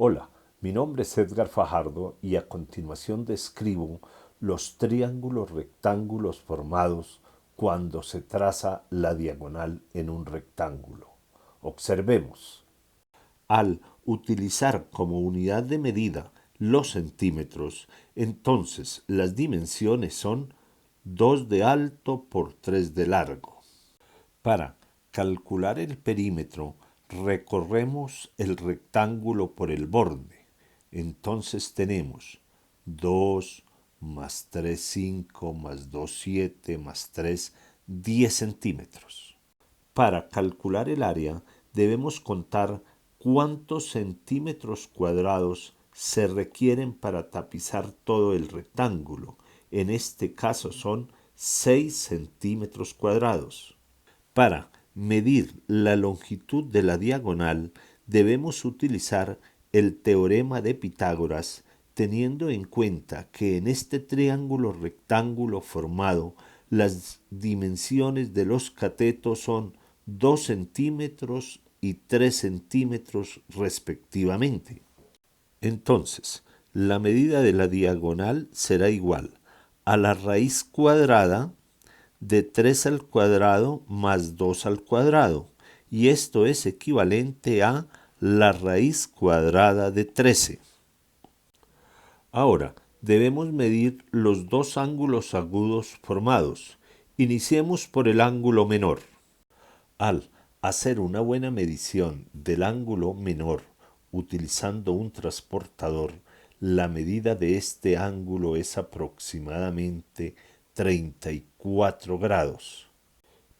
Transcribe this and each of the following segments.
Hola, mi nombre es Edgar Fajardo y a continuación describo los triángulos rectángulos formados cuando se traza la diagonal en un rectángulo. Observemos. Al utilizar como unidad de medida los centímetros, entonces las dimensiones son 2 de alto por 3 de largo. Para calcular el perímetro, recorremos el rectángulo por el borde. Entonces tenemos 2 más 3, 5, más 2, 7, más 3, 10 centímetros. Para calcular el área, debemos contar cuántos centímetros cuadrados se requieren para tapizar todo el rectángulo. En este caso son 6 centímetros cuadrados. Para medir la longitud de la diagonal debemos utilizar el teorema de Pitágoras, teniendo en cuenta que en este triángulo rectángulo formado las dimensiones de los catetos son 2 centímetros y 3 centímetros respectivamente. Entonces, la medida de la diagonal será igual a la raíz cuadrada de 3 al cuadrado más 2 al cuadrado, y esto es equivalente a la raíz cuadrada de 13. Ahora, debemos medir los dos ángulos agudos formados. Iniciemos por el ángulo menor. Al hacer una buena medición del ángulo menor utilizando un transportador, la medida de este ángulo es aproximadamente 34 grados.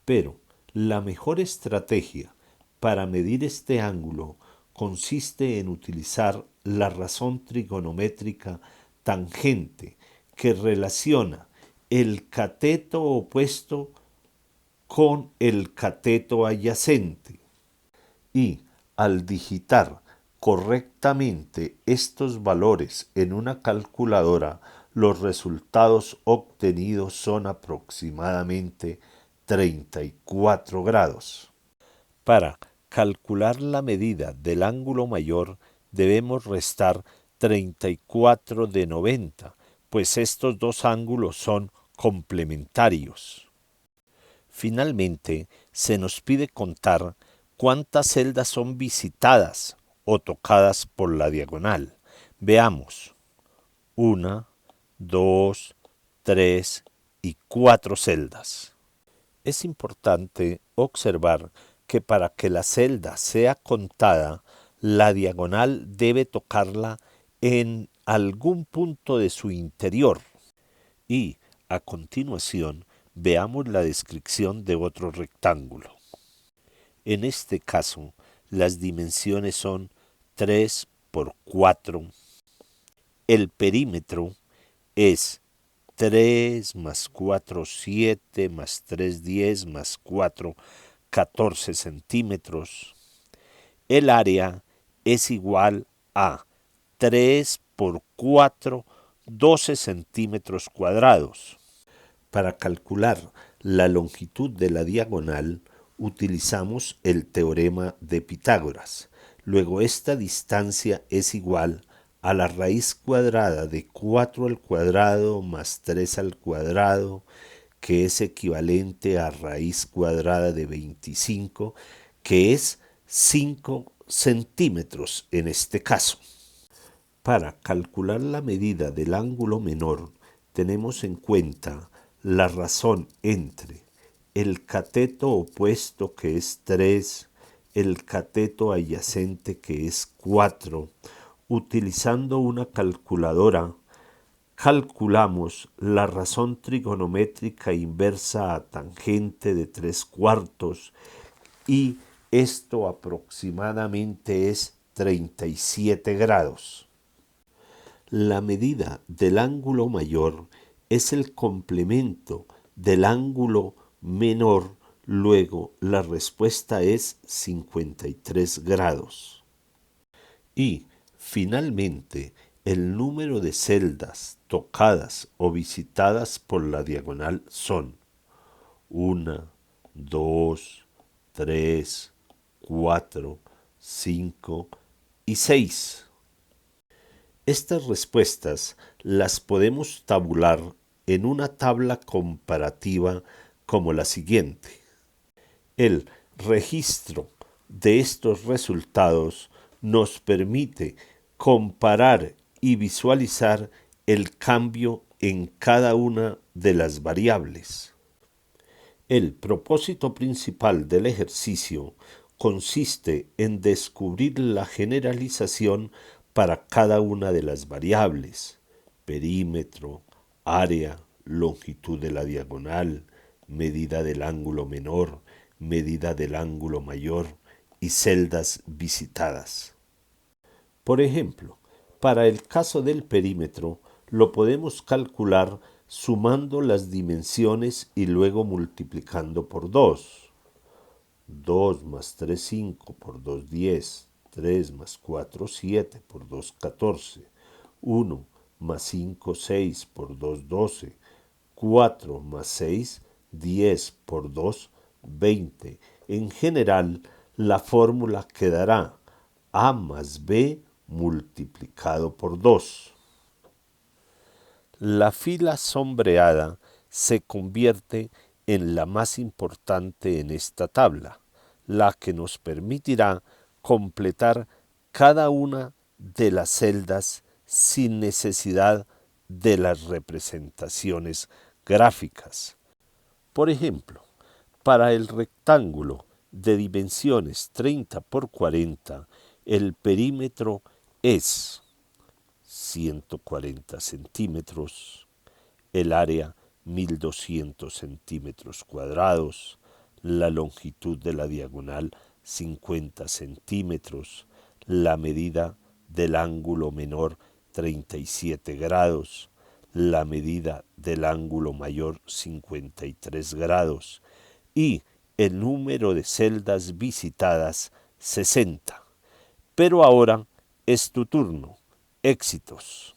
Pero la mejor estrategia para medir este ángulo consiste en utilizar la razón trigonométrica tangente que relaciona el cateto opuesto con el cateto adyacente. Y al digitar correctamente estos valores en una calculadora, los resultados obtenidos son aproximadamente 34 grados. Para calcular la medida del ángulo mayor debemos restar 34 de 90, pues estos dos ángulos son complementarios. Finalmente, se nos pide contar cuántas celdas son visitadas o tocadas por la diagonal. Veamos. 1, 2, 3 y 4 celdas. Es importante observar que para que la celda sea contada, la diagonal debe tocarla en algún punto de su interior. Y, a continuación, veamos la descripción de otro rectángulo. En este caso, las dimensiones son 3 por 4. El perímetro es 3 más 4, 7, más 3, 10, más 4, 14 centímetros. El área es igual a 3 por 4, 12 centímetros cuadrados. Para calcular la longitud de la diagonal, utilizamos el teorema de Pitágoras. Luego esta distancia es igual a la raíz cuadrada de 4 al cuadrado más 3 al cuadrado, que es equivalente a raíz cuadrada de 25, que es 5 centímetros en este caso. Para calcular la medida del ángulo menor, tenemos en cuenta la razón entre el cateto opuesto, que es 3, el cateto adyacente, que es 4. Utilizando una calculadora, calculamos la razón trigonométrica inversa a tangente de 3 cuartos y esto aproximadamente es 37 grados. La medida del ángulo mayor es el complemento del ángulo menor, luego la respuesta es 53 grados. Y, finalmente, el número de celdas tocadas o visitadas por la diagonal son 1, 2, 3, 4, 5 y 6. Estas respuestas las podemos tabular en una tabla comparativa como la siguiente. El registro de estos resultados nos permite comparar y visualizar el cambio en cada una de las variables. El propósito principal del ejercicio consiste en descubrir la generalización para cada una de las variables: perímetro, área, longitud de la diagonal, medida del ángulo menor, medida del ángulo mayor y celdas visitadas. Por ejemplo, para el caso del perímetro, lo podemos calcular sumando las dimensiones y luego multiplicando por 2. 2 más 3, 5, por 2, 10. 3 más 4, 7, por 2, 14. 1 más 5, 6, por 2, 12. 4 más 6, 10, por 2, 20. En general, la fórmula quedará a más b multiplicado por 2. La fila sombreada se convierte en la más importante en esta tabla, la que nos permitirá completar cada una de las celdas sin necesidad de las representaciones gráficas. Por ejemplo, para el rectángulo de dimensiones 30 por 40, el perímetro es 140 centímetros, el área 1200 centímetros cuadrados, la longitud de la diagonal 50 centímetros, la medida del ángulo menor 37 grados, la medida del ángulo mayor 53 grados y el número de celdas visitadas 60. Pero ahora es tu turno. Éxitos.